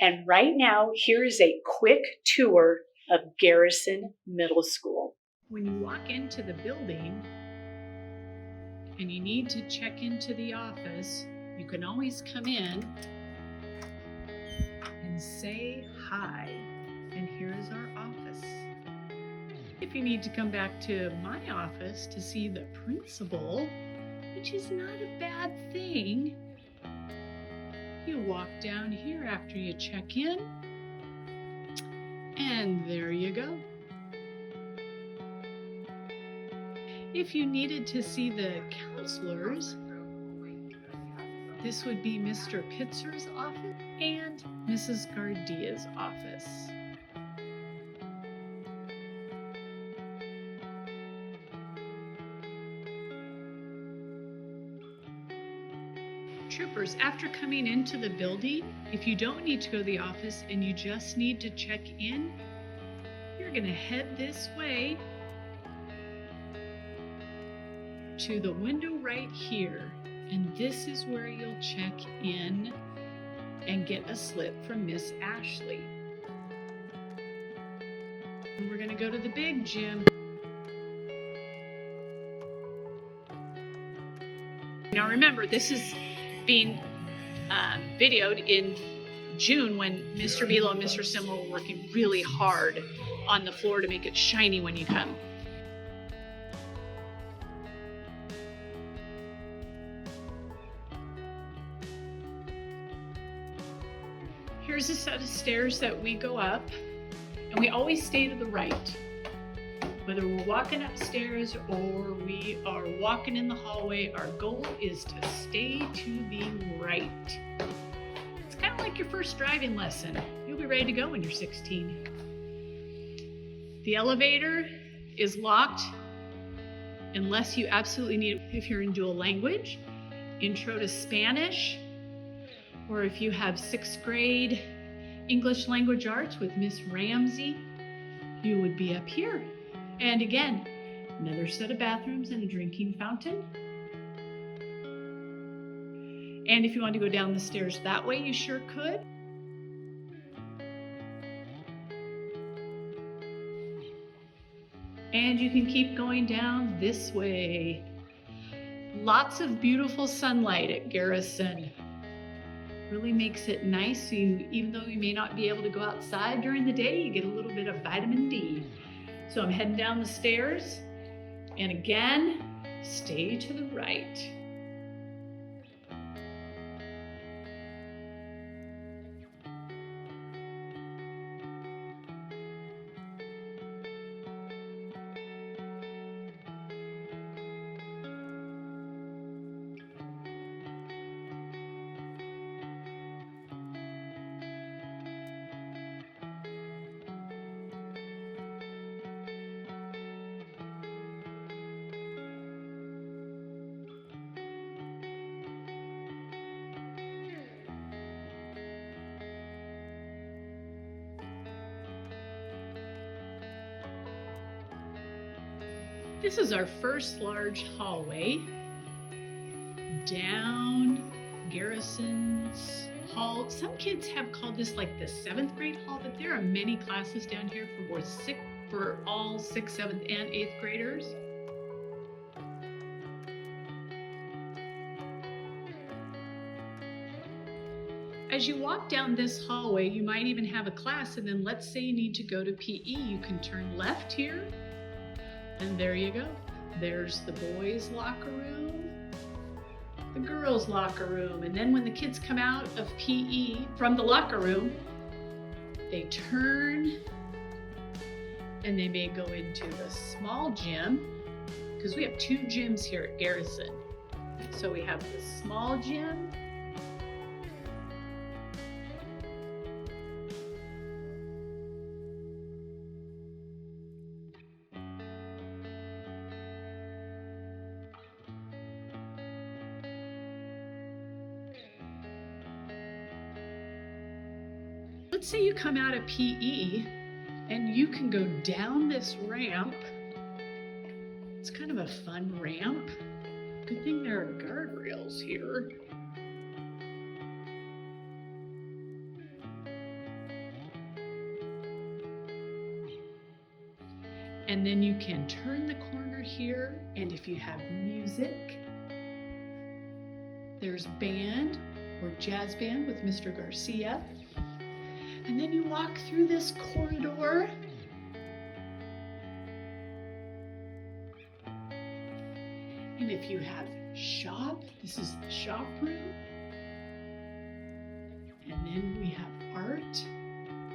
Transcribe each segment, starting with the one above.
And right now, here is a quick tour of Garrison Middle School. When you walk into the building and you need to check into the office, you can always come in and say hi. And here is our office. If you need to come back to my office to see the principal, which is not a bad thing, you walk down here after you check in, and there you go. If you needed to see the counselors, this would be Mr. Pitzer's office and Mrs. Gardia's office. Troopers, after coming into the building, if you don't need to go to the office and you just need to check in, you're going to head this way to the window right here. And this is where you'll check in and get a slip from Miss Ashley. And we're going to go to the big gym. Now remember, this is being videoed in June when Mr. Velo and Mr. Simmel were working really hard on the floor to make it shiny when you come. Here's a set of stairs that we go up, and we always stay to the right. Whether we're walking upstairs or we are walking in the hallway, our goal is to stay to the right. It's kind of like your first driving lesson. You'll be ready to go when you're 16. The elevator is locked unless you absolutely need it. If you're in dual language, intro to Spanish, or if you have 6th grade English language arts with Miss Ramsey, you would be up here. And again, another set of bathrooms and a drinking fountain. And if you want to go down the stairs that way, you sure could. And you can keep going down this way. Lots of beautiful sunlight at Garrison. Really makes it nice. So even though you may not be able to go outside during the day, you get a little bit of vitamin D. So I'm heading down the stairs, and again, stay to the right. This is our first large hallway down Garrison's hall. Some kids have called this like the 7th grade hall, but there are many classes down here for all 6th, 7th, and 8th graders. As you walk down this hallway, you might even have a class, and then let's say you need to go to PE. You can turn left here. And there you go. There's the boys' locker room, the girls' locker room. And then when the kids come out of PE from the locker room, they turn and they may go into the small gym, because we have 2 gyms here at Garrison. So we have the small gym, let's say you come out of PE and you can go down this ramp. It's kind of a fun ramp. Good thing there are guardrails here. And then you can turn the corner here, and if you have music, there's band or jazz band with Mr. Garcia. And then you walk through this corridor. And if you have shop, this is the shop room. And then we have art.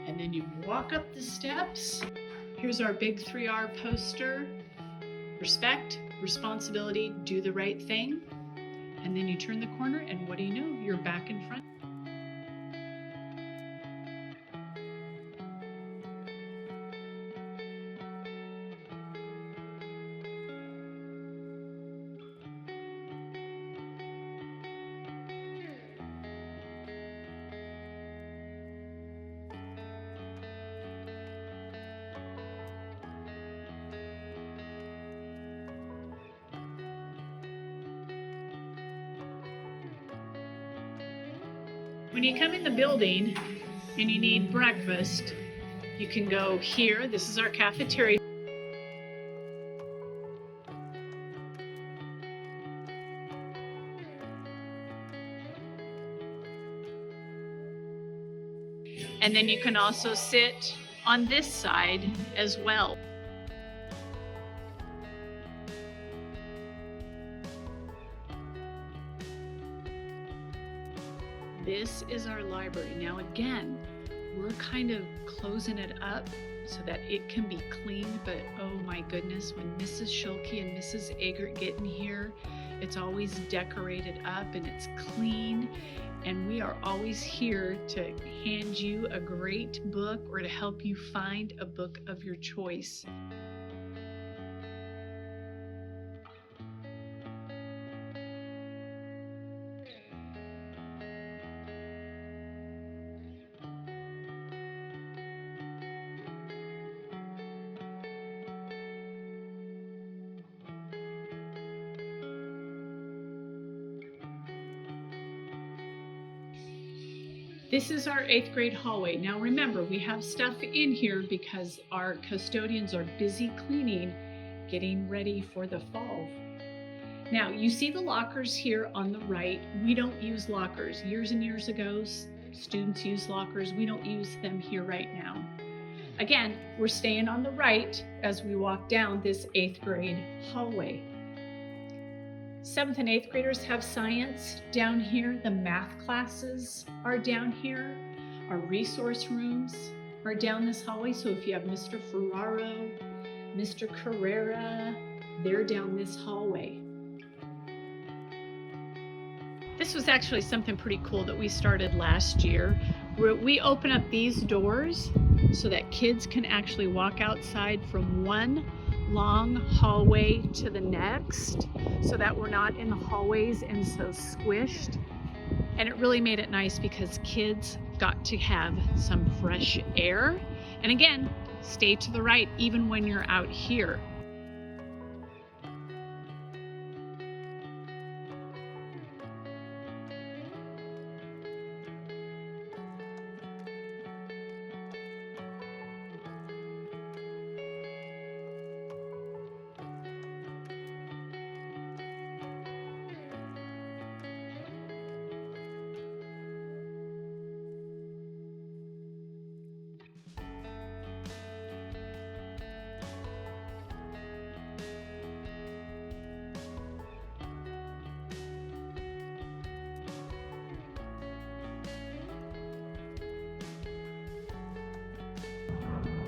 And then you walk up the steps. Here's our big 3R poster. Respect, responsibility, do the right thing. And then you turn the corner, and what do you know? You're back in front. When you come in the building and you need breakfast, you can go here. This is our cafeteria. And then you can also sit on this side as well. This is our library. Now again, we're kind of closing it up so that it can be cleaned, but oh my goodness, when Mrs. Schulke and Mrs. Eggert get in here, it's always decorated up and it's clean, and we are always here to hand you a great book or to help you find a book of your choice. This is our 8th grade hallway. Now remember, we have stuff in here because our custodians are busy cleaning, getting ready for the fall. Now you see the lockers here on the right. We don't use lockers. Years and years ago, students used lockers. We don't use them here right now. Again, we're staying on the right as we walk down this 8th grade hallway. 7th and 8th graders have science down here. The math classes are down here. Our resource rooms are down this hallway. So if you have Mr. Ferraro, Mr. Carrera, they're down this hallway. This was actually something pretty cool that we started last year, where we open up these doors so that kids can actually walk outside from one long hallway to the next, so that we're not in the hallways and so squished. And it really made it nice because kids got to have some fresh air. And again, stay to the right even when you're out here.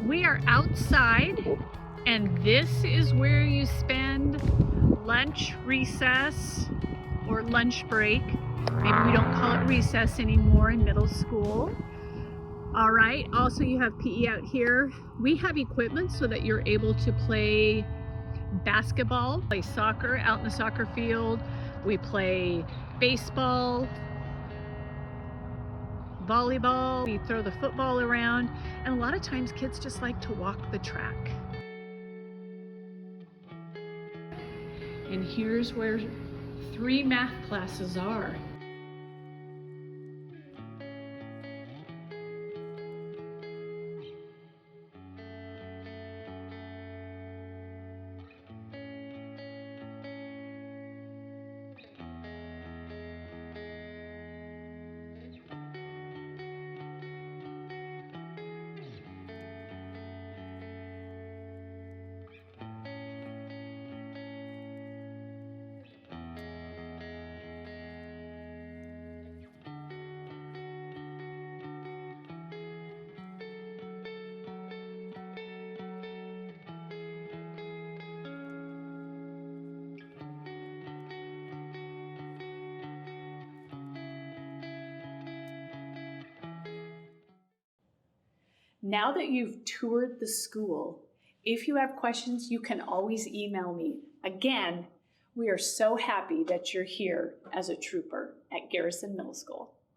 We are outside, and this is where you spend lunch, recess, or lunch break. Maybe we don't call it recess anymore in middle school. All right, also you have PE out here. We have equipment so that you're able to play basketball, play soccer out in the soccer field. We play baseball, volleyball, we throw the football around, and a lot of times kids just like to walk the track. And here's where 3 math classes are. Now that you've toured the school, if you have questions, you can always email me. Again, we are so happy that you're here as a trooper at Garrison Middle School.